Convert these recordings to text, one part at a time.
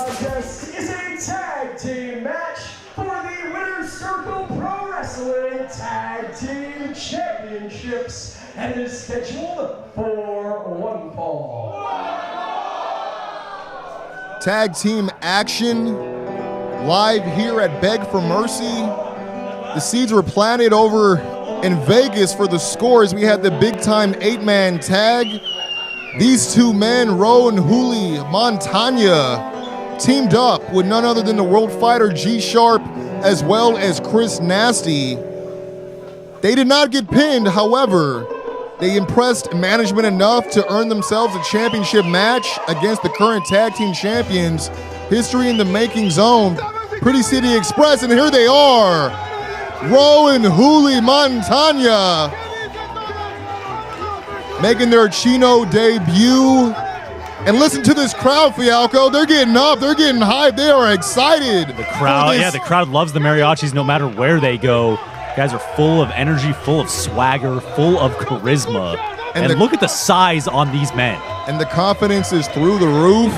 contest is a tag team match for the Winner's Circle Pro Wrestling Tag Team Championships and is scheduled for one fall. Tag team action live here at Beg for Mercy. The seeds were planted over in Vegas for the scores. We had the big time 8-man tag. These two men, Ro and Huli Montaña, teamed up with none other than the world fighter G-Sharp as well as Chris Nasty. They did not get pinned, however, they impressed management enough to earn themselves a championship match against the current tag team champions, History in the Making Zone, Pretty City Express, and here they are, Ro and Huli Montaña, making their Chino debut. And listen to this crowd, Fialco. They're getting up, they're getting hyped, they are excited. The crowd loves the Mariachis no matter where they go. Guys are full of energy, full of swagger, full of charisma. And look at the size on these men. And the confidence is through the roof.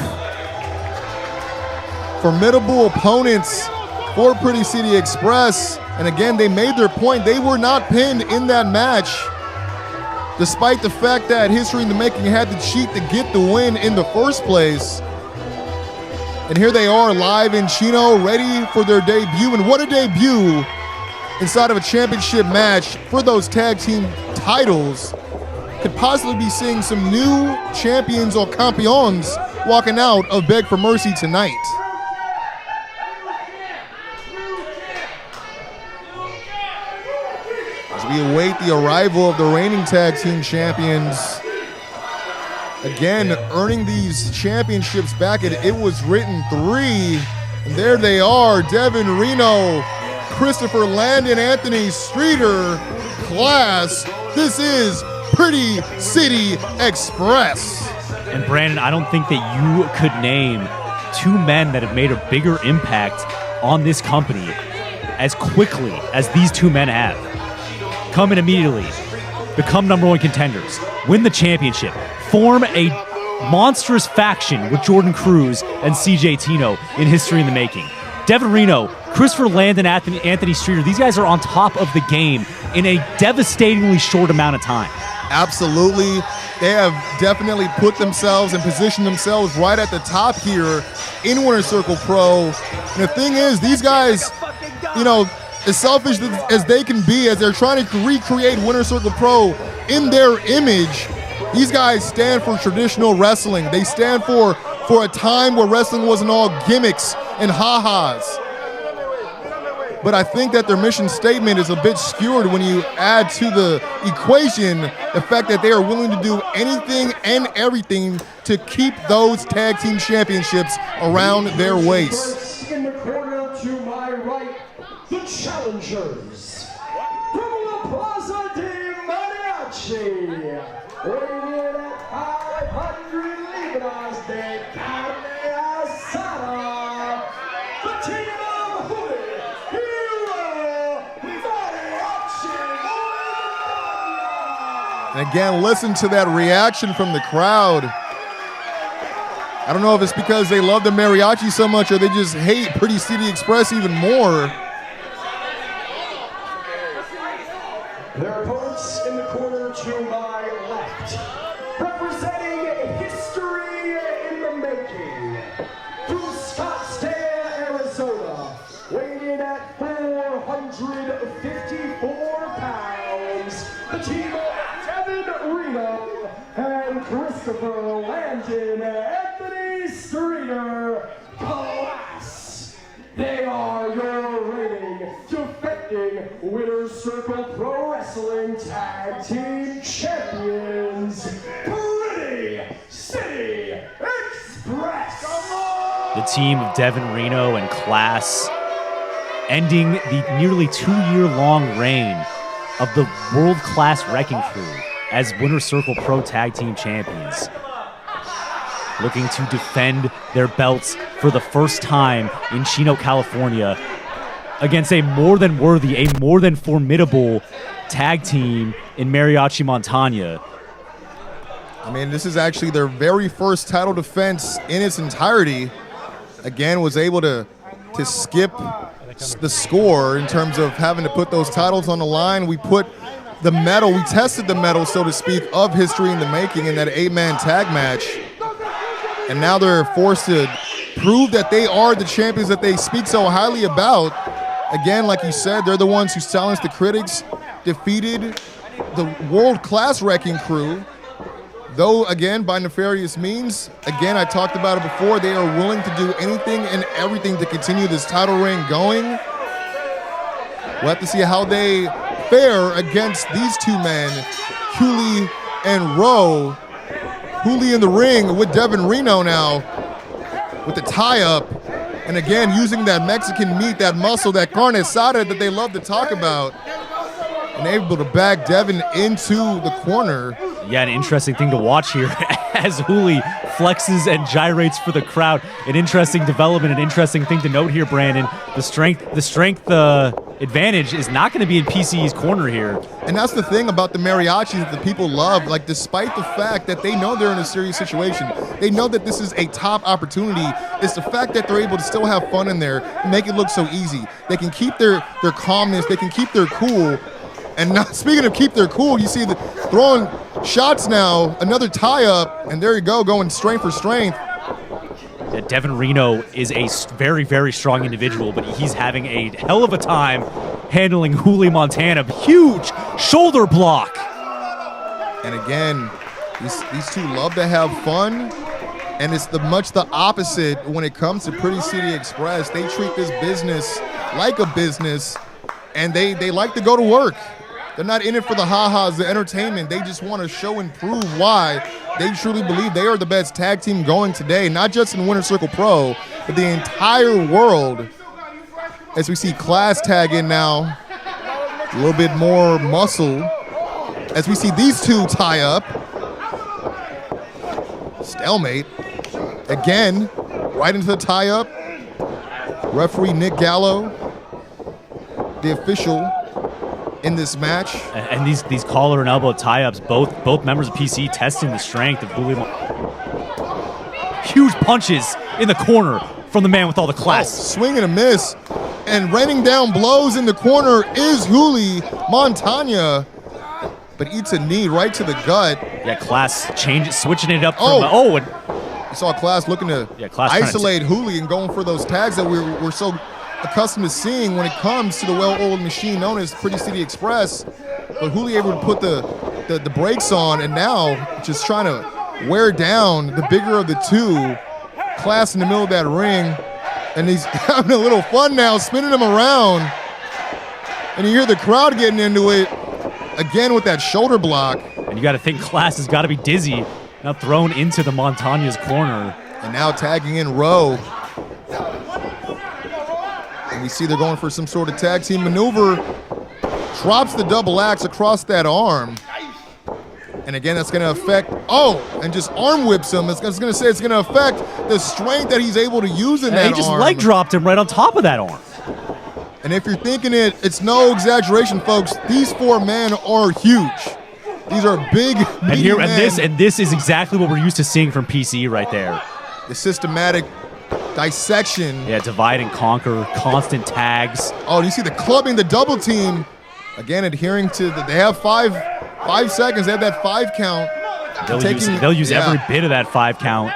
Formidable opponents for Pretty City Express. And again, they made their point. They were not pinned in that match, despite the fact that History in the Making had to cheat to get the win in the first place. And here they are live in Chino, ready for their debut. And what a debut inside of a championship match for those tag team titles. Could possibly be seeing some new champions or campeons walking out of Beg for Mercy tonight. As we await the arrival of the reigning tag team champions, again, earning these championships back at It Was Written 3. And there they are, Devin Reno, Christopher Landon, Anthony Streeter, Class. This is Pretty City Express. And Brandon, I don't think that you could name two men that have made a bigger impact on this company as quickly as these two men have. Come in immediately, become #1 contenders, win the championship, form a monstrous faction with Jordan Cruz and CJ Tino in History in the Making. Devin Reno, Christopher Landon, Anthony Streeter, these guys are on top of the game in a devastatingly short amount of time. Absolutely. They have definitely put themselves and positioned themselves right at the top here in Winner's Circle Pro. And the thing is, these guys, as selfish as they can be, as they're trying to recreate Winner's Circle Pro in their image, these guys stand for traditional wrestling. They stand for a time where wrestling wasn't all gimmicks and ha-has. But I think that their mission statement is a bit skewed when you add to the equation the fact that they are willing to do anything and everything to keep those tag team championships around their waist. In the corner to my right, the challengers from La Plaza de Mariachi, weighing in at 500 libras de carne asada, the team of Huli Mariachi Montaña. And again, listen to that reaction from the crowd. I don't know if it's because they love the mariachi so much or they just hate Pretty City Express even more. Their opponents in the corner to my left, representing History in the Making, from Scottsdale, Arizona, weighing in at 454 pounds, the team of Devin Reno and Christopher Landon, Anthony Streeter, Class. They are your reigning, defending Winner's Circle Pro Wrestling Tag Team Champions, Pretty City Express. The team of Devin Reno and Class ending the nearly 2-year-long reign of the world-class Wrecking Crew as Winner's Circle Pro Tag Team Champions, looking to defend their belts for the first time in Chino, California, against a more than worthy, a more than formidable tag team in Mariachi Montaña. I mean, this is actually their very first title defense in its entirety. again, was able to skip the score in terms of having to put those titles on the line. We put the medal, we tested the medal, so to speak, of history in the making in that 8-man tag match. And now they're forced to prove that they are the champions that they speak so highly about. Again, like you said, they're the ones who silenced the critics, defeated the world-class Wrecking Crew. Though, again, by nefarious means, again, I talked about it before, they are willing to do anything and everything to continue this title reign going. We'll have to see how they fare against these two men, Hooley and Rowe. Hooley in the ring with Devin Reno now with the tie-up. And again, using that Mexican meat, that muscle, that carne asada that they love to talk about. And able to back Devin into the corner. Yeah, an interesting thing to watch here as Hooley flexes and gyrates for the crowd. An interesting development, an interesting thing to note here, Brandon. The strength advantage is not going to be in PCE's corner here. And that's the thing about the mariachis that the people love. Like, despite the fact that they know they're in a serious situation, they know that this is a top opportunity. It's the fact that they're able to still have fun in there and make it look so easy. They can keep their calmness, they can keep their cool. And now, speaking of keep their cool, you see the throwing shots now, another tie-up, and there you go, going strength for strength. Yeah, Devin Reno is a very, very strong individual, but he's having a hell of a time handling Hooley Montana. Huge shoulder block. And again, these two love to have fun, and it's much the opposite when it comes to Pretty City Express. They treat this business like a business, and they like to go to work. They're not in it for the ha-has, the entertainment. They just want to show and prove why they truly believe they are the best tag team going today, not just in Winter Circle Pro, but the entire world. As we see Class tag in now, a little bit more muscle. As we see these two tie up. Stalemate. Again, right into the tie-up. Referee Nick Gallo, the official in this match. And these collar and elbow tie-ups, both members of PC testing the strength of Hooley. Huge punches in the corner from the man with all the class. Swing and a miss. And raining down blows in the corner is Hooley Montagna, but eats a knee right to the gut. Yeah, Class switching it up. And you saw Class looking to Class isolate Hooley and going for those tags that we're so accustomed to seeing when it comes to the well-oiled machine known as Pretty City Express. But Hooley able to put the brakes on, and now just trying to wear down the bigger of the two. Class in the middle of that ring, and he's having a little fun now, spinning him around. And you hear the crowd getting into it again with that shoulder block. And you got to think Class has got to be dizzy, now thrown into the Montagna's corner. And now tagging in Rowe. And we see they're going for some sort of tag team maneuver. Drops the double axe across that arm. And again, that's going to affect, and just arm whips him. It's going to say it's going to affect the strength that he's able to use in that arm. He just leg dropped him right on top of that arm. And if you're thinking it's no exaggeration, folks, these four men are huge. These are big, meaty men. And this is exactly what we're used to seeing from PCE right there. The systematic dissection. Yeah, divide and conquer, constant tags. Oh, you see the clubbing, the double team. Again, adhering to they have 5 seconds. They have that 5 count. They'll use every bit of that 5 count.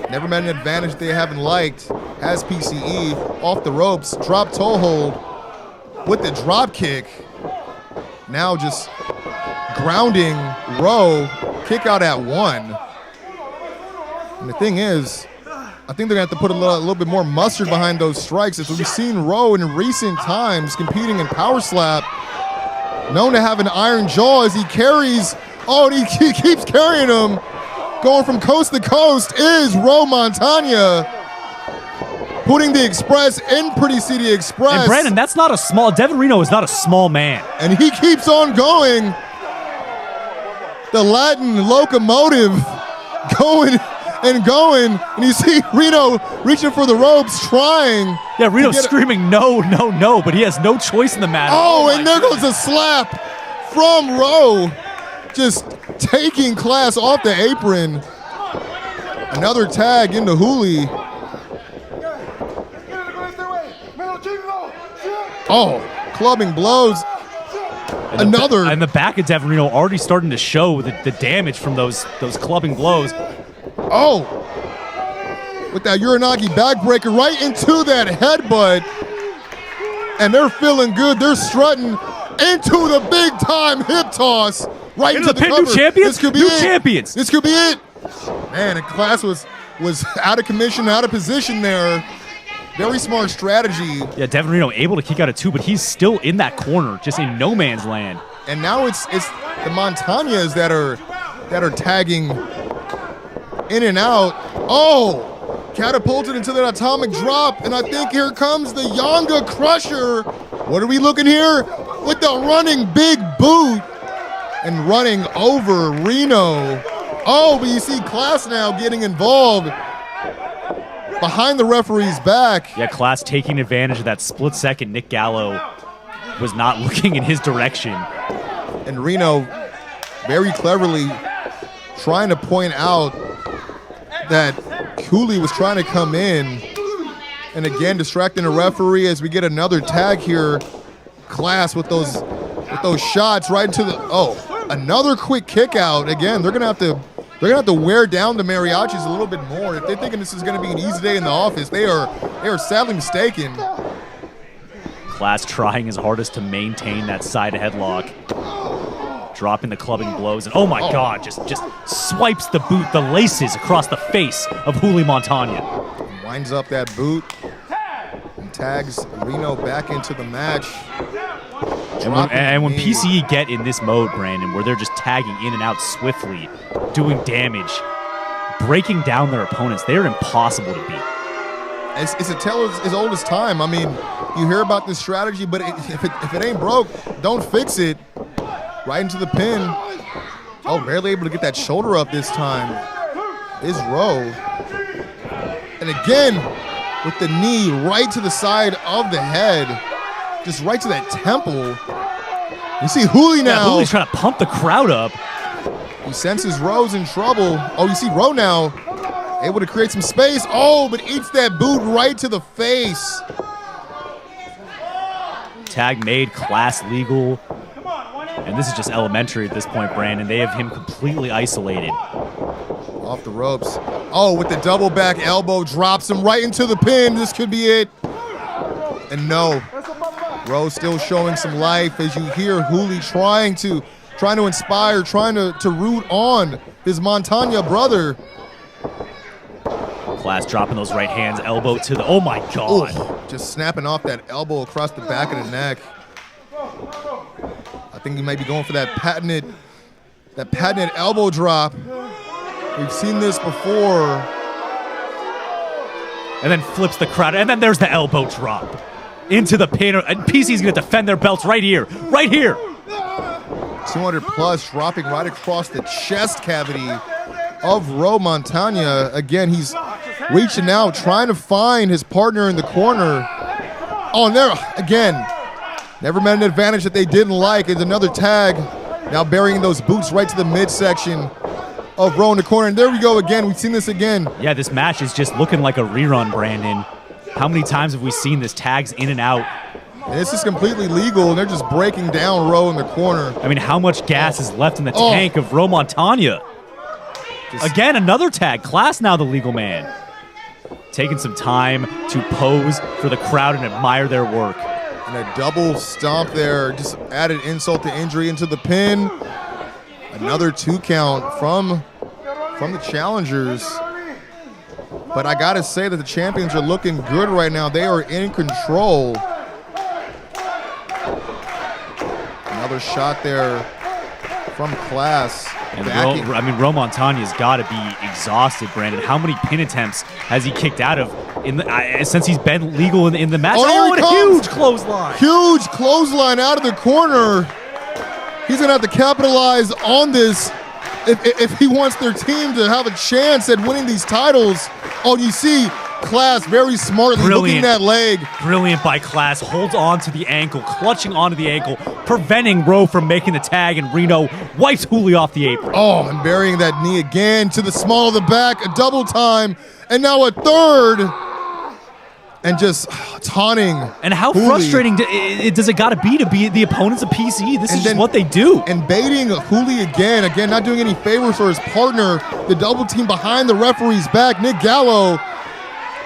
Never met an advantage they haven't liked. Has PCE off the ropes, drop toe hold with the drop kick. Now just grounding Rowe, kick out at 1. And the thing is, I think they're going to have to put a little bit more mustard behind those strikes. As we've seen Rowe in recent times competing in Power Slap, known to have an iron jaw as he carries, and he keeps carrying him. Going from coast to coast is Rowe Montagna, putting the Express in Pretty City Express. And Brandon, Devin Reno is not a small man. And he keeps on going. The Latin locomotive going and going, and you see Reno reaching for the ropes, trying. Yeah, Reno's screaming, no, no, no, but he has no choice in the matter. And there goes a slap from Rowe, just taking Class off the apron. Another tag into Hooley. Oh, clubbing blows. Another. And the back of Deverino already starting to show the damage from those clubbing blows. Oh, with that Uranagi backbreaker right into that headbutt. And they're feeling good. They're strutting into the big time hip toss. Right into the pin. cover. New champions. This could be New it. champions. This could be it. Man, the Class was out of commission, out of position there. Very smart strategy. Yeah, Deverino able to kick out of 2, but he's still in that corner, just in no man's land. And now it's the Montañas that are tagging in and out. Oh, catapulted into that atomic drop, and I think here comes the Yanga Crusher. What are we looking here? With the running big boot and running over Reno. Oh, but you see Class now getting involved behind the referee's back. Yeah, Class taking advantage of that split second. Nick Gallo was not looking in his direction. And Reno very cleverly trying to point out that Cooley was trying to come in. And again, distracting the referee as we get another tag here. Class with those shots right into the, another quick kick out. Again, they're gonna have to wear down the Mariachis a little bit more. If they're thinking this is gonna be an easy day in the office, they are sadly mistaken. Class trying his hardest to maintain that side headlock. Dropping the clubbing blows, and oh my God, just swipes the boot, the laces across the face of Juli Montaña. Winds up that boot and tags Reno back into the match. And when PCE get in this mode, Brandon, where they're just tagging in and out swiftly, doing damage, breaking down their opponents, they're impossible to beat. It's a tale as old as time. I mean, you hear about this strategy, but if it ain't broke, don't fix it. Right into the pin. Oh, barely able to get that shoulder up this time. Is Rowe. And again, with the knee right to the side of the head. Just right to that temple. You see Juli now. Yeah, Juli's trying to pump the crowd up. He senses Rowe's in trouble. Oh, you see Rowe now able to create some space. Oh, but eats that boot right to the face. Tag made, Class legal. And this is just elementary at this point, Brandon. They have him completely isolated. Off the ropes. Oh, with the double back elbow, drops him right into the pin. This could be it. And no, Rowe still showing some life as you hear Juli trying to inspire, trying to root on his Montaña brother. Class dropping those right hands, elbow to the, oh my God. Ooh, just snapping off that elbow across the back of the neck. I think he might be going for that patented elbow drop. We've seen this before. And then flips the crowd, and then there's the elbow drop into the pin. And PC's gonna defend their belts right here, right here. 200 plus, dropping right across the chest cavity of Rowe Montaña. Again, he's reaching out, trying to find his partner in the corner. Oh, and there, again, never met an advantage that they didn't like. It's another tag. Now burying those boots right to the midsection of Rowe in the corner. And there we go again. We've seen this again. Yeah, this match is just looking like a rerun, Brandon. How many times have we seen this tags in and out? And this is completely legal, and they're just breaking down Rowe in the corner. I mean, how much gas is left in the tank of Rowe Montaña? Again, another tag. Class now the legal man. Taking some time to pose for the crowd and admire their work. And a double stomp there, just added insult to injury into the pin. Another 2 count from the challengers. But I gotta say that the champions are looking good right now. They are in control. Another shot there from Class. And Rowe Montaña's got to be exhausted, Brandon. How many pin attempts has he kicked out of since he's been legal in the match? Oh, and a huge clothesline. Huge clothesline out of the corner. He's going to have to capitalize on this if he wants their team to have a chance at winning these titles. Oh, you see Class very smartly hooking that leg. Brilliant by Class. Holds on to the ankle, clutching onto the ankle, preventing Rowe from making the tag, and Reno wipes Juli off the apron. Oh, and burying that knee again to the small of the back, a double time, and now a third. and just taunting. And how Hooley. frustrating does it got to be the opponents of PCE? This is just what they do. And baiting Hooley again, not doing any favors for his partner. The double team behind the referee's back, Nick Gallo.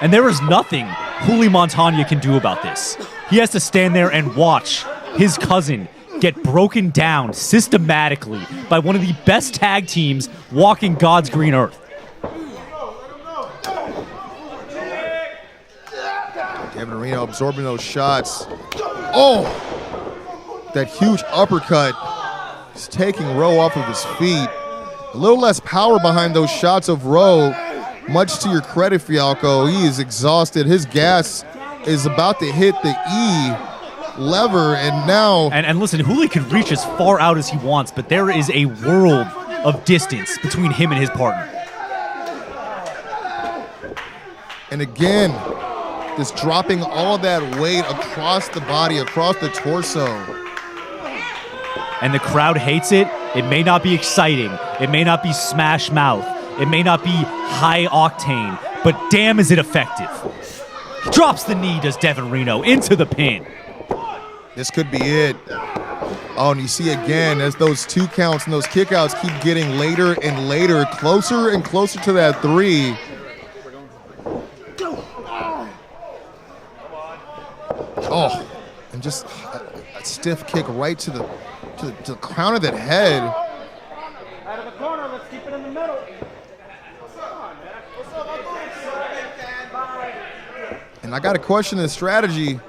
And there is nothing Hooley Montaña can do about this. He has to stand there and watch his cousin get broken down systematically by one of the best tag teams walking God's green earth. Devin Reno absorbing those shots. Oh, that huge uppercut. He's taking Rowe off of his feet. A little less power behind those shots of Rowe. Much to your credit, Fialco. He is exhausted. His gas is about to hit the E lever, and now... And listen, Hooley can reach as far out as he wants, but there is a world of distance between him and his partner. And again, just dropping all that weight across the body, across the torso. And the crowd hates it. It may not be exciting. It may not be smash mouth. It may not be high octane, but damn is it effective. He drops the knee, does Devin Reno, into the pin. This could be it. Oh, and you see again, as those 2 counts and those kickouts keep getting later and later, closer and closer to that 3. Oh, and just a stiff kick right to the crown of that head. Out of the corner, let's keep it in the middle. And I got to question the strategy.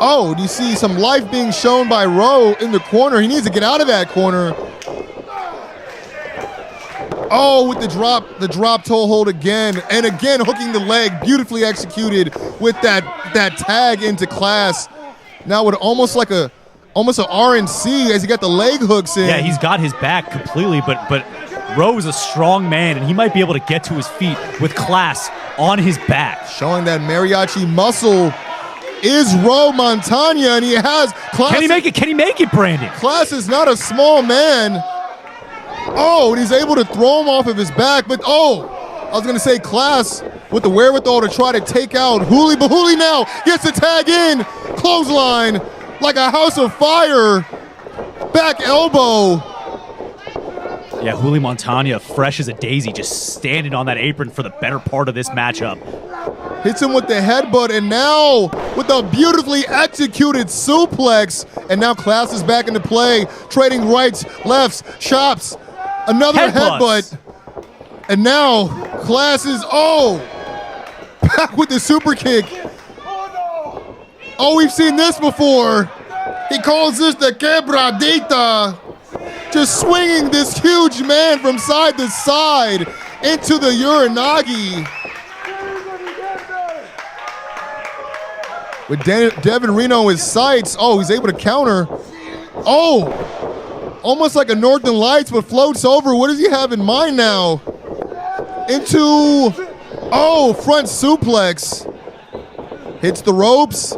Oh, do you see some life being shown by Rowe in the corner? He needs to get out of that corner. Oh, with the drop toe hold again, and again hooking the leg, beautifully executed with that tag into Class. Now with almost an RNC as he got the leg hooks in. Yeah, he's got his back completely, but Rowe is a strong man, and he might be able to get to his feet with Class on his back. Showing that mariachi muscle is Rowe Montaña, and he has Class. Can he make it? Can he make it, Brandon? Class is not a small man. Oh, and he's able to throw him off of his back, but I was going to say Class with the wherewithal to try to take out Hooley, but Hooley now gets the tag in. Clothesline like a house of fire. Back elbow. Yeah, Hooley Montaña, fresh as a daisy, just standing on that apron for the better part of this matchup. Hits him with the headbutt, and now with a beautifully executed suplex. And now Class is back into play, trading rights, lefts, chops. Another headbutt. And now Class is, back with the super kick. Oh, we've seen this before. He calls this the quebradita. Just swinging this huge man from side to side into the Uranagi. With Devin Reno in his sights, he's able to counter. Almost like a Northern Lights, but floats over. What does he have in mind now? Into, front suplex. Hits the ropes.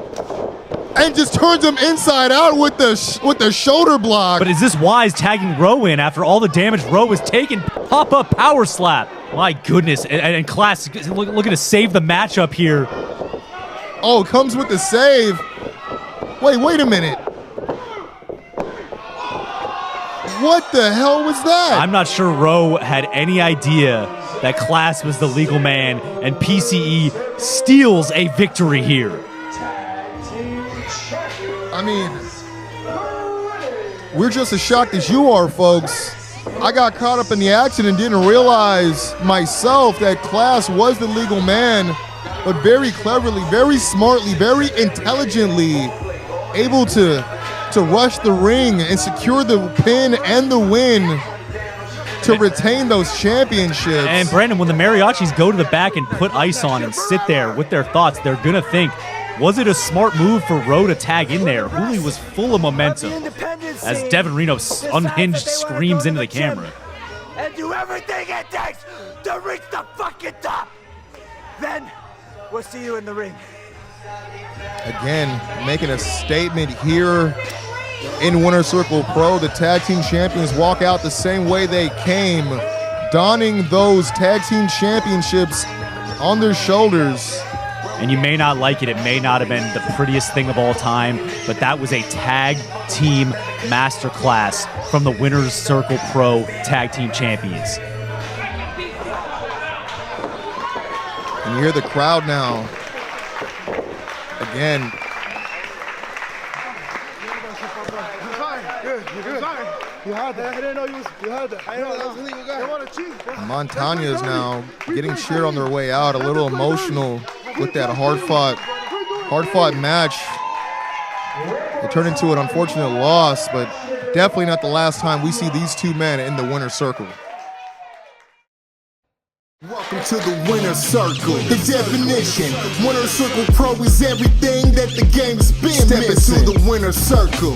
And just turns him inside out with the shoulder block. But is this wise tagging Rowe in after all the damage Rowe has taken? Pop-up power slap. My goodness. And Class looking to save the matchup here. Comes with the save. Wait a minute. What the hell was that? I'm not sure Rowe had any idea that Class was the legal man, and PCE steals a victory here. I mean, we're just as shocked as you are, folks. I got caught up in the action and didn't realize myself that Class was the legal man, but very cleverly, very smartly, very intelligently able to rush the ring and secure the pin and the win to retain those championships. And Brandon, when the Mariachis go to the back and put ice on and sit there with their thoughts, they're going to think, was it a smart move for Rowe to tag in there? Hooley was full of momentum as Devin Reno unhinged screams into the camera. And do everything it takes to reach the fucking top. Then we'll see you in the ring. Again, making a statement here in Winter Circle Pro. The tag team champions walk out the same way they came, donning those tag team championships on their shoulders. And you may not like it. It may not have been the prettiest thing of all time, but that was a tag team masterclass from the Winner's Circle Pro Tag Team Champions. And you hear the crowd now. Again. You had that. I didn't know you had that. I know that was a legal guy. They want to cheat. Montaña is now getting cheered on their way out. A little emotional with that hard-fought match. It turned into an unfortunate loss, but definitely not the last time we see these two men in the winner's circle. Welcome to the Winner's Circle. The definition, Winner's Circle Pro is everything that the game's been missing. Step into the Winner's Circle.